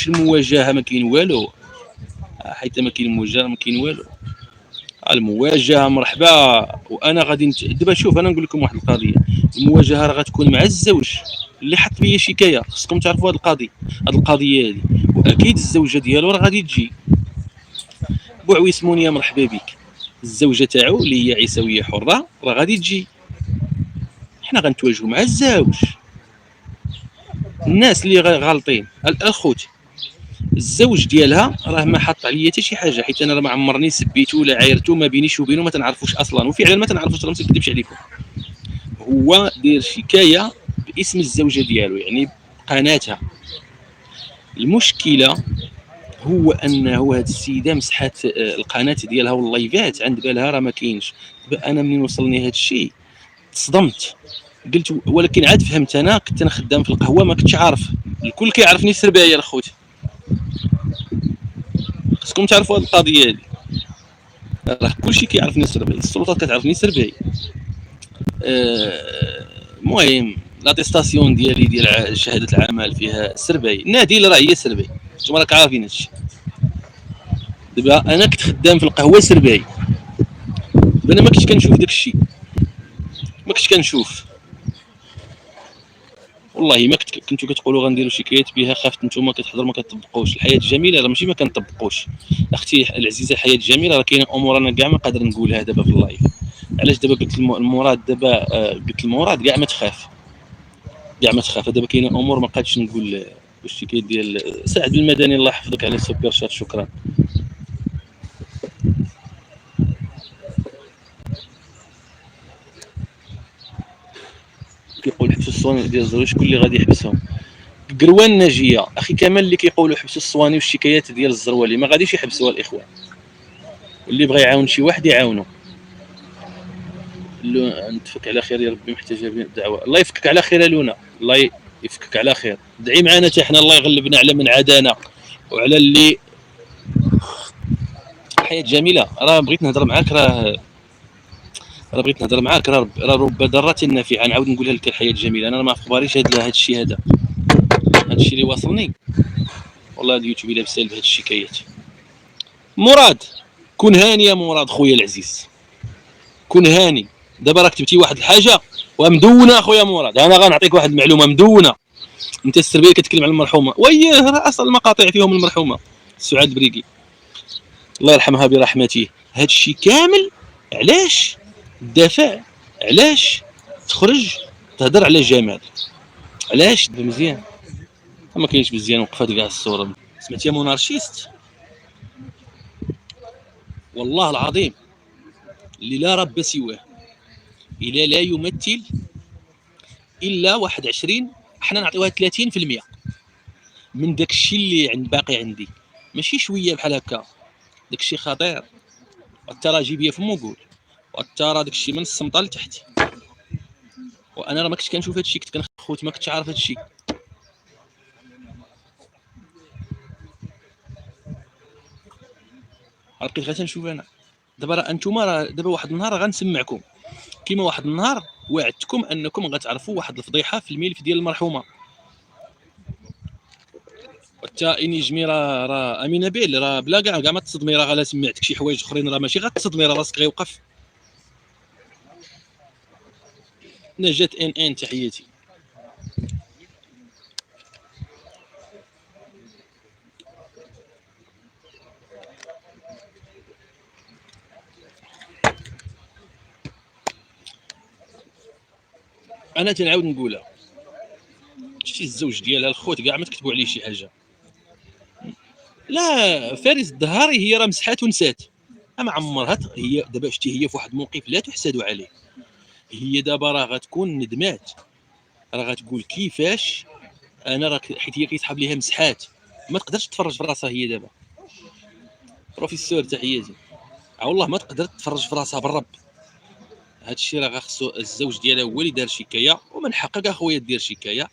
كاينش المواجهه، ما كاين والو، حيت ما كاين مواجهه ما كاين والو. المواجهه مرحبا. وانا غادي دابا شوف انا نقول لكم واحد القضيه، المواجهه راه غتكون مع الزوج اللي حط فيا شكايه. خصكم تعرفوا هذه القضيه هذه، واكيد الزوجه ديالو راه غادي تجي. بوعويس مونيا مرحبا بك، الزوجه تاعو اللي هي عيسويه حره راه غادي تجي. حنا غنتواجهوا مع الزوج. الناس اللي غالطين الاخوت، الزوج ديالها راه ما حط عليا حتى شي حاجه، حيت انا راه ما عمرني سبيتو ولا عايرتو، ما بينيش وبينه ما تنعرفوش اصلا، وفعلا ما تنعرفوش، راه ما نكذبش عليكم. هو داير شكايه باسم الزوجه ديالو، يعني قناتها. المشكله هو انه هاد السيده مسحات القناه ديالها واللايفات، عند بالها راه ما كاينش. انا منين وصلني هاد الشيء تصدمت، قلت ولكن عاد فهمت. انا كنت انا خدام في القهوه، ما كنتش عارف، الكل كيعرفني سربايه الخوت. خصكم تعرفوا هاد القضيه هادي، راه كلشي كيعرفني سرباي، السلطات كتعرفني سرباي. المهم لاتيستاسيون ديالي ديال شهاده العمل فيها سرباي، نادي راه هي سرباي، نتوما راك عارفين هادشي. دابا انا كنت خدام في القهوه سرباي، انا ما كنتش كنشوف داك الشيء، ما كنتش كنشوف والله. ما كنتو كتقولوا غنديروا شكايات بها، خافت نتوما كتحضروا ما كتطبقوش. الحياه الجميله راه ماشي ما كنطبقوش اختي العزيزه، الحياه الجميله راه كاينه امور انا كاع ما قادر نقولها دابا في اللايف. علاش دابا قلت المراد دابا قلت المراد كاع ما تخاف، كاع ما تخاف. دابا كاينه امور ما قادش نقول. الشكايات ديال سعد المدني الله يحفظك على السوبر شات، شكرا. كيقول حبسوا الصواني ديال الزروج، شكون اللي غادي يحبسهم؟ قروان ناجيه اخي كمال اللي كيقولوا حبسوا الصواني والشكايات ديال الزروالي ما غاديش يحبسوها الاخوان. واللي بغى يعاون شي واحد يعاونو. نتفك على خير يا ربي، محتاجه الدعوه. الله يفكك على خير يا لونا، الله يفكك على خير. ادعي معنا حتى حنا الله يغلبنا على من عادانا وعلى اللي. حياه جميله، راه بغيت نهضر معاك، راه بغيت نهضر معاك، راه رب ضاره نافعه. نعاود نقولها لك الحياه الجميله، انا ما في اخباريش هذا الشيء هذا اللي واصلني والله. اليوتيوب الا بسالب هاد الشكايات. مراد كون هاني يا مراد خويا العزيز، كون هاني. دابا راك كتبتي واحد الحاجه ومدونه اخويا مراد، انا غنعطيك واحد المعلومه مدونه. انت السربيه كتكلم على المرحومه، وياه راه اصل المقاطع فيهم المرحومه سعاد بريكي الله يرحمها برحمته. هاد الشيء كامل علاش تدافع؟ علاش تخرج تهضر على جمال؟ علاش مزيان؟ ما كاينش مزيان، وقفات كاع الصوره. سمعتي يا مونارشيست؟ والله العظيم اللي لا رب سواه، الى لا يمثل الا 21، حنا نعطيوها 30% من داك الشيء اللي باقي عندي، ماشي شويه بحال هكا. داك الشيء خطير، والترى جيبيه فمو قول، والترى داك الشيء من السمطه لتحت. وانا راه ما كنتش كنشوف هذا الشيء، كنت كنخوت ما كنتش عارف هذا الشيء. لقيت غير تنشوف انا. دابا راه انتوما راه دابا واحد النهار غنسمعكم كيما واحد النهار وعدتكم انكم غتعرفوا واحد الفضيحه في الملف ديال المرحومه. حتى اني جمي راه امينه بيل راه بلا كاع ما تصدمي، راه غلا سمعتك شي حوايج اخرين راه ماشي غتصدمي، راه راسك غيوقف. نجاة ان تحياتي. انا تنعاود نقولها، شتي الزوج ديالها الخوت كاع ما تكتبوا عليه شي حاجه. لا فارس الدهاري هي راه مسحات ونسات، اما عمرها هي دابا شتي هي في واحد الموقف لا تحسد عليه. هي دابا راه غتكون ندمات، راه غتقول كيفاش انا راه حيت هي كيسحب ليها مسحات، ما تقدرش تفرج في راسها هي دابا. بروفيسور تحياتي. والله ما تقدر تفرج في راسها بالرب. هذا الشيء راه خصو الزوج ديالها هو اللي دار شكايه، ومن حقك اخويا دير شكايه،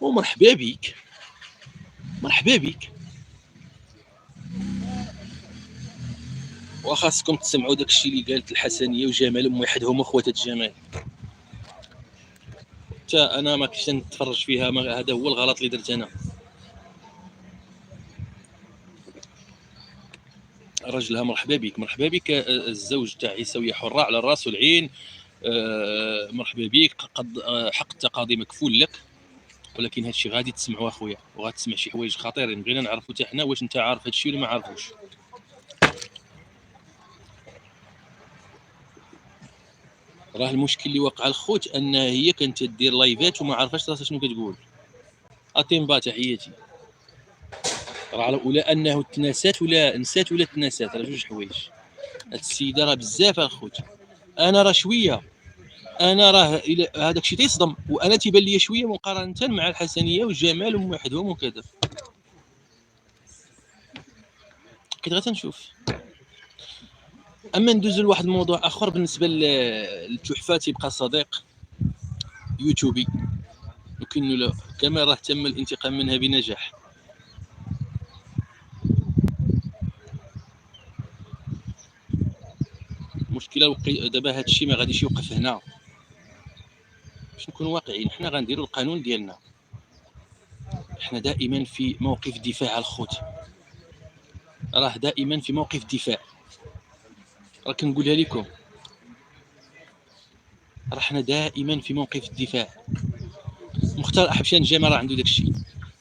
ومرحبا بك، مرحبا بك. وخاصكم تسمعوا داك الشيء اللي قالت الحسنيه وجمال ام واحد هما خواتات جمال. حتى انا ما كنتش نتفرج فيها، هذا هو الغلط اللي درت انا. راجلها مرحبا بك مرحبا بك، الزوج تاع عيسويه حره على الراس والعين، مرحبا بك، قد حق التقاضي مكفول لك. ولكن هادشي غادي تسمعوا اخويا، وغتسمع شي حوايج خطيرين، بغينا نعرفوا حتى حنا واش انت عارف هادشي ولا ما عارفوش. راه المشكل اللي واقع الخوت ان هي كانت تدير لايفات وما عارفاش راسها شنو كتقول. اتيمبا تحياتي. راه ولا انه تناسات ولا نسات ولا تناسات، راه جوج حوايج. هاد السيده راه بزاف الخوت. انا راه شويه، انا راه الى هذاك الشيء تيصدم، وانا تيبان لي شويه مقارنه مع الحسنيه والجمال وحدهم وكذا. كنت غير تنشوف. اما ندوزو لواحد الموضوع اخر بالنسبه للتحفه، تيبقى صديق يوتيوبي يمكن له كما راه تم الانتقام منها بنجاح. المشكله دابا هذا الشيء ما غاديش يوقف هنا، باش نكونوا واقعيين. حنا غنديروا القانون ديالنا، حنا دائما في موقف دفاع الخوت، راه دائما في موقف دفاع. راه كنقولها لكم، راه حنا دائما في موقف الدفاع. مختار احبشان جامع راه عنده داك الشيء.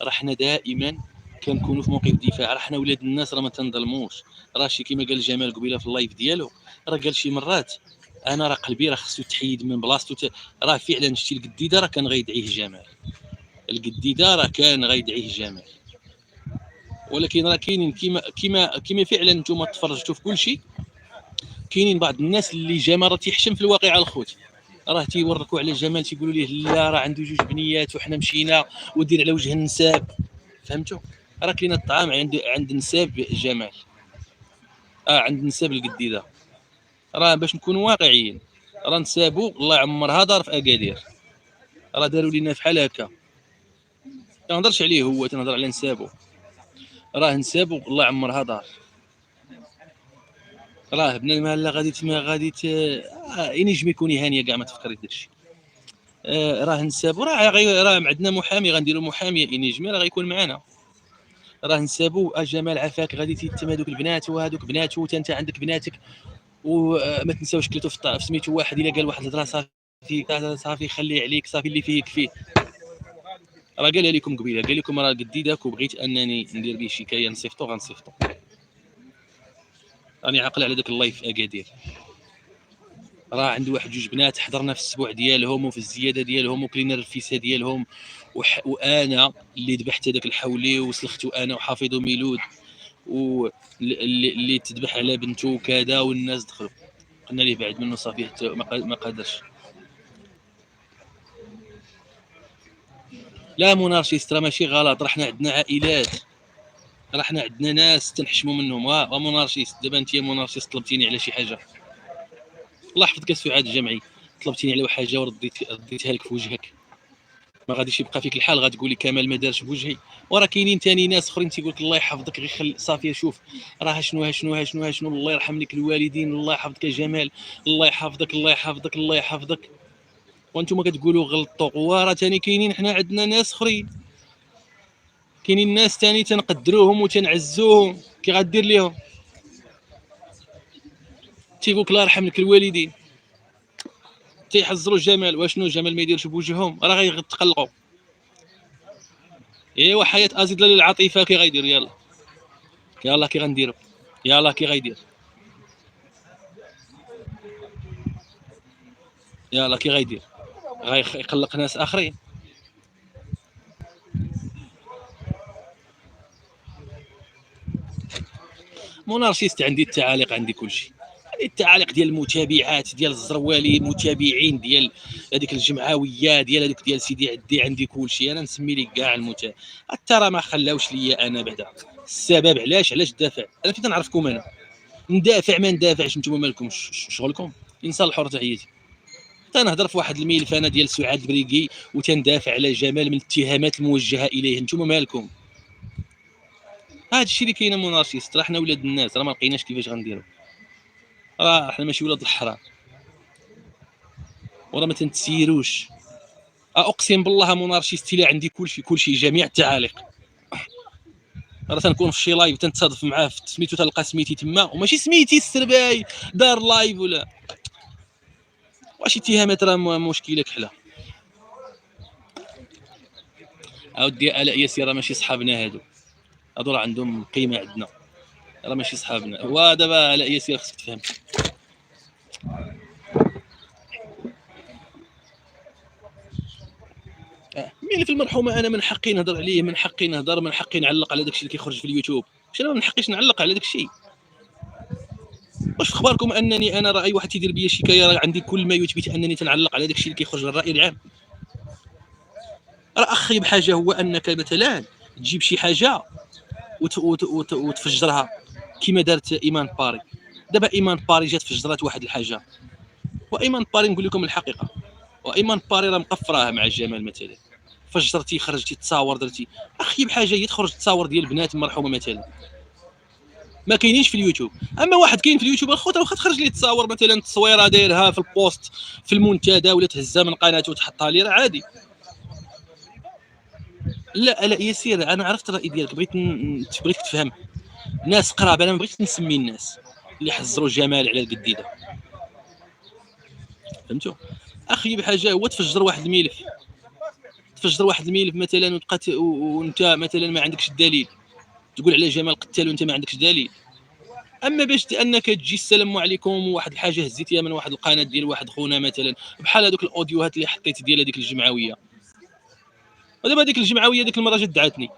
راه حنا دائما كنكونوا في موقف دفاع. راه حنا ولاد الناس، راه ما تنظلموش. راه شي كيما قال جمال قبيله في اللايف ديالو، راه قال شي مرات انا راه قلبي راه خصو تحيد من بلاصتو. راه فعلا شتي القديده راه كان غيدعيه جمال، القديده راه كان غيدعيه جمال. ولكن راه كاينين كيما فعلا نتوما تفرجتوا في كل شيء، كاينين بعض الناس اللي جمال راه تيحشم في الواقع الخوت. راه تيوركوا على جمال تيقولوا ليه لا راه عنده جوج بنيات وحنا مشينا ودير على وجه النساب. فهمتوا؟ راه كاين الطعام عند نساب جمال، عند نساب القديده. راه باش نكونوا واقعيين، راه نسابو الله يعمرها دار في اكادير، راه داروا لينا بحال هكا. ما نهضرش عليه هو، تنهضر على نسابو. راه نسابو الله يعمرها دار. راه بنا المهله غادي تما غادي ينجم يكون هانيه كاع ما تفكري داكشي. راه نسابو راه عندنا محامي، غنديروا محامي ينجمي راه غيكون معنا. راه نسابو جمال عافاك غادي تيتم هذوك البنات وهذوك بناتو، انت عندك بناتك. وما تنساوش كليتو في سميتو واحد الا قال واحد الهضره صافي خليه عليك، صافي اللي فيه يكفيه. راه قالها لكم قبيله، قال لكم راه قديداك وبغيت انني ندير به شكايه نصيفطو غنصيفطو. راني عاقل على داك اللايف في اكادير. راه عنده واحد جوج بنات حضرنا في السبوع ديالهم وفي الزياده ديالهم وكلينا الرفيسه ديالهم. وانا اللي ذبحت هذاك الحولي وسلختو انا وحافظ ميلود، واللي تذبح على بنته وكذا، والناس دخلوا قلنا ليه بعد منه صافي حتى ما قادرش. لا مونارشيست راه ماشي غلط، راه حنا عندنا عائلات، راه حنا عندنا ناس تنحشموا منهم. مونارشيست دابا انت مونارشيست طلبتيني على شي حاجه، الله يحفظك السعاد الجمعي، طلبتيني على حاجه ورديتها لك في وجهك، ما غاديش يبقى فيك الحال غتقولي كمال ما دارش بوجهي. وراه كاينين ثاني ناس اخرين تيقول لك الله يحفظك غير خلي صافي. شوف راه شنو الله يرحم لك الوالدين، الله يحفظك يا جمال، الله يحفظك الله يحفظك الله يحفظك. وانتم كتقولوا غلطوا. وراه ثاني كاينين حنا عندنا ناس اخرين، كاينين ناس ثاني تنقدروهم وتنعزوهم، كي غدير ليهم تيقول لك الله يرحم لك الوالدين، تيحزروا جمال. واشنو جمال ما يديرش بوجههم؟ راه غيتقلقوا. ايوا حياه ازيد للعاطفه كي غيدير. يلا كي غنديروا، يلا كي غيدير، يلا كي غيدير غيقلق ناس اخرين. مونارشيست عندي التعاليق، عندي كل شيء. التعاليق ديال المتابعات ديال الزروالي، متابعين ديال هذيك الجمعويه ديال هذوك ديال سيدي عدي، عندي كل شيء. انا نسمي لك كاع حتى راه ما خلاوش ليا انا بعدا. السبب علاش دافع؟ انا فين نعرفكم؟ انا ندافع ما ندافعش، نتوما مالكمش شغلكم. انسان الحر تحياتي. تنهضر في واحد الملف انا ديال سعاد بريكي وتندافع على جمال من الاتهامات الموجهه اليه، نتوما مالكم؟ هذا الشيء اللي كاين مونارشيست. راه حنا ولاد الناس، راه ما لقيناش كيفاش غنديروا. راه حنا ماشي ولاد الحرام، وراه ما تنتسيروش. اقسم بالله مونارشيست، لا عندي كل شيء جميع التعاليق. راه تنكون في شي لايف تنتصادف معاه في سميتو تلقى سميتي تما وماشي سميتي السرباي دار لايف ولا واش اتهامات راه مشكله كحله. اودي الاء ياسين راه ماشي صحابنا هادو راه عندهم قيمه عندنا، راه ماشي صحابنا. ودابا الاء ياسين خصك تفهم. مين في المرحومه انا من حقي نهضر عليه، من حقي نهضر، من حقي نعلق على داكشي اللي كيخرج في اليوتيوب. واش انا ما نحقيش نعلق على داكشي؟ واش في اخباركم انني انا راه اي واحد تيدير بيا شكايه راه عندي كل ما يثبت انني تنعلق على داكشي اللي كيخرج للراي العام؟ راه اخيب حاجه هو انك مثلا تجيب شي حاجه وتفجرها كما دارت ايمان باري. دابا ايمان باري جات فجرات واحد الحاجه، وايمان باري نقول لكم الحقيقه، وايمان باري راه مقفراها مع الجمال مثلا، فجرتي خرجتي تصاور درتي. اخيب حاجه هي تخرج تصاور ديال بنات مرحومه مثلا، ما كاينينش في اليوتيوب. اما واحد كاين في اليوتيوب اخوت واخا تخرج لي تصاور مثلا التصويره دايرها في البوست في المنتدى ولا تهزها من قناته وتحطها لي راه عادي. لا يسير انا عرفت الراي ديالك، بغيت تفهم. ناس قراب انا ما بغيتش نسمي الناس اللي حزروا جمال على القديده، فهمتوا؟ اخي بحاجه هو تفجر واحد الملف، تفجر واحد الملف مثلا وتبقى وانت مثلا ما عندكش الدليل تقول على جمال قتال وانت ما عندكش دليل. اما باش انك تجي السلام عليكم وواحد الحاجه هزيتيها من واحد القناه ديال واحد خونا مثلا بحال هذوك الاوديوهات اللي حطيت ديال هذيك الجمعويه، ودابا هذيك الجمعويه ديك المره جات دعاتني،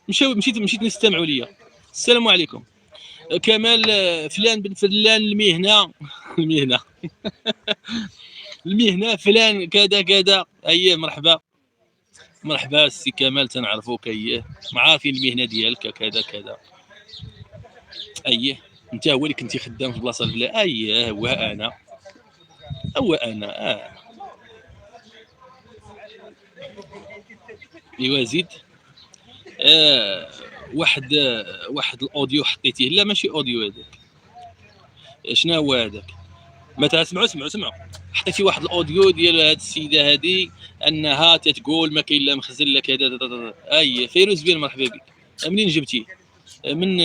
مشيت نستمعوا ليا. السلام عليكم كمال فلان بن فلان المهنه المهنه المهنه فلان كذا كذا. اييه مرحبا مرحبا السي كمال تنعرفوك. اييه ما عارفين المهنه ديالك كذا كذا. اييه انت هو اللي كنتي خدام في بلاصه الفلا. اييه هو انا ايوا زيد. واحد الاوديو حطيتيه، لا ماشي اوديو هذاك. شنو هو هذاك؟ ما سمعوا حطيتي واحد الاوديو ديال هذه السيده هذه انها تتقول ما كاين لا مخزن لا كذا. اي فيروز بن مرحبا بك. منين جبتيه؟ من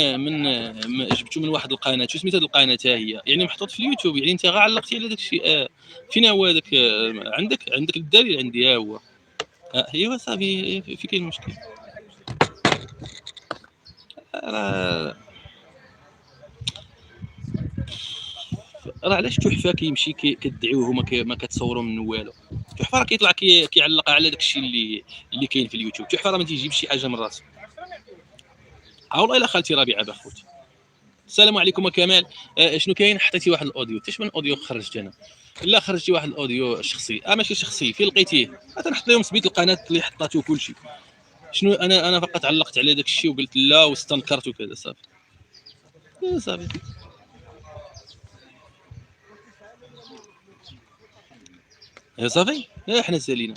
جبتو من واحد القناه. شو سميت هذه القناه؟ هي يعني محطوط في اليوتيوب، يعني انت غير علقتي على داك الشيء. فين هو هذاك؟ عندك الدليل؟ عندي ها هو. ايوا صافي في كاين مشكل. راه علاش تحفه كيمشي كتدعيوه ما كتصوروا منه والو؟ تحفه راه كيطلع كيعلق على داك الشيء اللي كاين في اليوتيوب. تحفه راه ما تيجيبش شي حاجه من راسه. والله الا خالتي ربيعه باخوتي. السلام عليكم كمال. شنو كاين؟ حطيتي واحد الاوديو. تيش من اوديو خرجت انا؟ لا خرجتي واحد الاوديو شخصي. ماشي شخصي، فين لقيتيه؟ تنحط لهم سميت القناه اللي حطاتو كل شيء. شنو انا فقط علقت على داك الشيء وقلت لا واستنكرت وكذا. صافي صافي. صافي حنا سالينا.